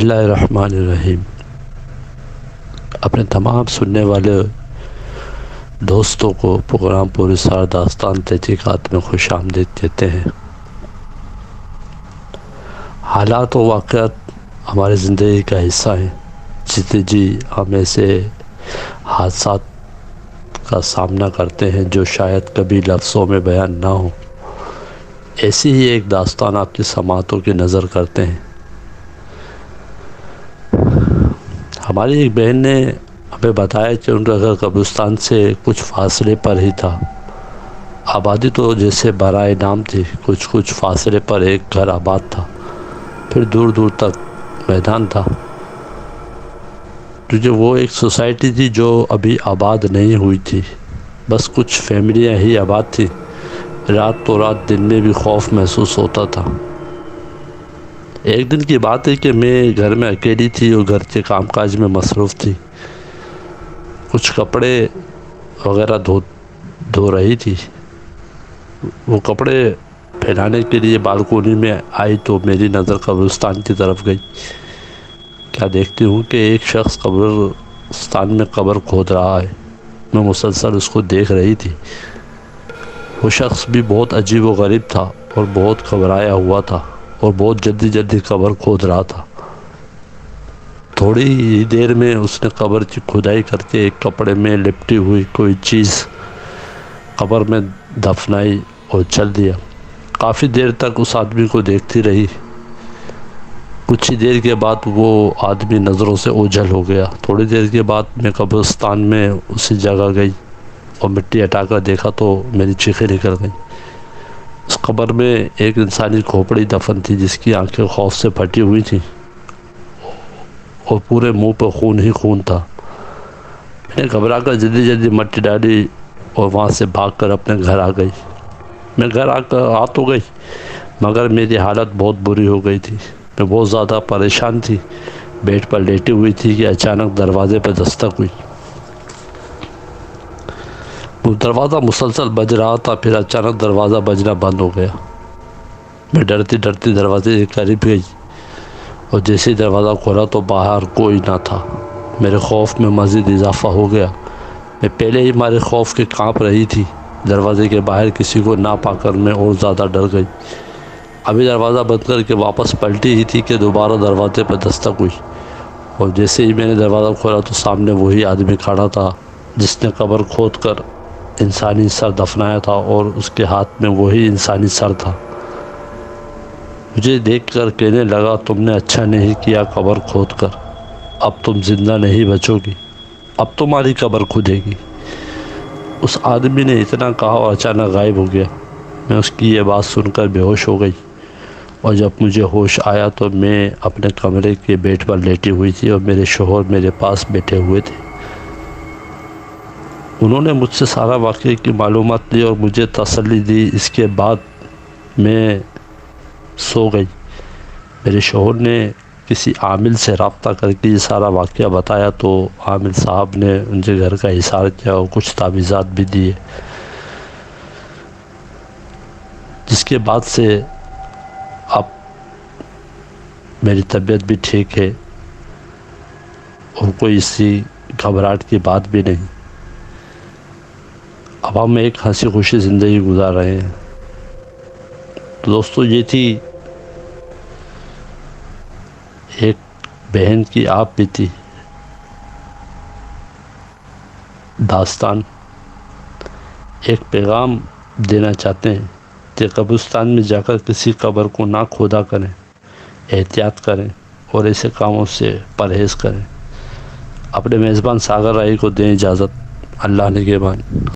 بسم اللہ الرحمن الرحیم۔ اپنے تمام سننے والے دوستوں کو پروگرام پوری سار داستان تحقیقات میں خوش آمدید کہتے ہیں۔ حالات و واقعات ہماری زندگی کا حصہ ہیں، جتنے جی ہم ایسے حادثات کا سامنا کرتے ہیں جو شاید کبھی لفظوں میں بیان نہ ہو۔ ایسی ہی ایک داستان آپ کی سماعتوں کی نظر کرتے ہیں۔ ہماری ایک بہن نے ہمیں بتایا کہ ان کا گھر قبرستان سے کچھ فاصلے پر ہی تھا۔ آبادی تو جیسے برائے نام تھی، کچھ فاصلے پر ایک گھر آباد تھا، پھر دور دور تک میدان تھا، کیونکہ وہ ایک سوسائٹی تھی جو ابھی آباد نہیں ہوئی تھی، بس کچھ فیملیاں ہی آباد تھی۔ رات تو رات، دن میں بھی خوف محسوس ہوتا تھا۔ ایک دن کی بات ہے کہ میں گھر میں اکیلی تھی اور گھر کے کام کاج میں مصروف تھی، کچھ کپڑے وغیرہ دھو رہی تھی۔ وہ کپڑے پھیلانے کے لیے بالکونی میں آئی تو میری نظر قبرستان کی طرف گئی۔ کیا دیکھتی ہوں کہ ایک شخص قبرستان میں قبر کھود رہا ہے۔ میں مسلسل اس کو دیکھ رہی تھی۔ وہ شخص بھی بہت عجیب و غریب تھا اور بہت گھبرایا ہوا تھا اور بہت جلدی قبر کھود رہا تھا۔ تھوڑی ہی دیر میں اس نے قبر کی کھدائی کر کے ایک کپڑے میں لپٹی ہوئی کوئی چیز قبر میں دفنائی اور چل دیا۔ کافی دیر تک اس آدمی کو دیکھتی رہی۔ کچھ ہی دیر کے بعد وہ آدمی نظروں سے اوجھل ہو گیا۔ تھوڑی دیر کے بعد میں قبرستان میں اسی جگہ گئی اور مٹی ہٹا کر دیکھا تو میری چیخیں نکل گئیں۔ اس قبر میں ایک انسانی کھوپڑی دفن تھی جس کی آنکھیں خوف سے پھٹی ہوئی تھیں اور پورے منہ پہ خون ہی خون تھا۔ میں نے گھبرا کر جلدی مٹی ڈالی اور وہاں سے بھاگ کر اپنے گھر آ گئی۔ میں گھر آ تو گئی مگر میری حالت بہت بری ہو گئی تھی۔ میں بہت زیادہ پریشان تھی، بیڈ پر لیٹی ہوئی تھی کہ اچانک دروازے پر دستک ہوئی۔ دروازہ مسلسل بج رہا تھا، پھر اچانک دروازہ بجنا بند ہو گیا۔ میں ڈرتی دروازے کے قریب گئی اور جیسے ہی دروازہ کھولا تو باہر کوئی نہ تھا۔ میرے خوف میں مزید اضافہ ہو گیا۔ میں پہلے ہی ہمارے خوف کے کانپ رہی تھی، دروازے کے باہر کسی کو نہ پا کر میں اور زیادہ ڈر گئی۔ ابھی دروازہ بند کر کے واپس پلٹی ہی تھی کہ دوبارہ دروازے پر دستک ہوئی اور جیسے ہی میں نے دروازہ کھولا تو سامنے وہی آدمی کھڑا تھا جس نے قبر کھود کر انسانی سر دفنایا تھا اور اس کے ہاتھ میں وہی انسانی سر تھا۔ مجھے دیکھ کر کہنے لگا، تم نے اچھا نہیں کیا قبر کھود کر، اب تم زندہ نہیں بچو گی، اب تمہاری قبر کھدے گی۔ اس آدمی نے اتنا کہا اور اچانک غائب ہو گیا۔ میں اس کی یہ بات سن کر بے ہوش ہو گئی اور جب مجھے ہوش آیا تو میں اپنے کمرے کے بیڈ پر لیٹی ہوئی تھی اور میرے شوہر میرے پاس بیٹھے ہوئے تھے۔ انہوں نے مجھ سے سارا واقعے کی معلومات لی اور مجھے تسلی دی۔ اس کے بعد میں سو گئی۔ میرے شوہر نے کسی عامل سے رابطہ کر کے یہ سارا واقعہ بتایا تو عامل صاحب نے ان کے گھر کا احاطہ کیا اور کچھ تعویذات بھی دیے، جس کے بعد سے اب میری طبیعت بھی ٹھیک ہے اور کوئی اسی گھبراہٹ کی بات بھی نہیں۔ اب ہم ایک ہنسی خوشی زندگی گزار رہے ہیں۔ تو دوستو، یہ تھی ایک بہن کی آپ بیتی داستان۔ ایک پیغام دینا چاہتے ہیں کہ قبرستان میں جا کر کسی قبر کو نہ کھودا کریں، احتیاط کریں اور ایسے کاموں سے پرہیز کریں۔ اپنے میزبان ساگر رائی کو دیں اجازت۔ اللہ نگہبان۔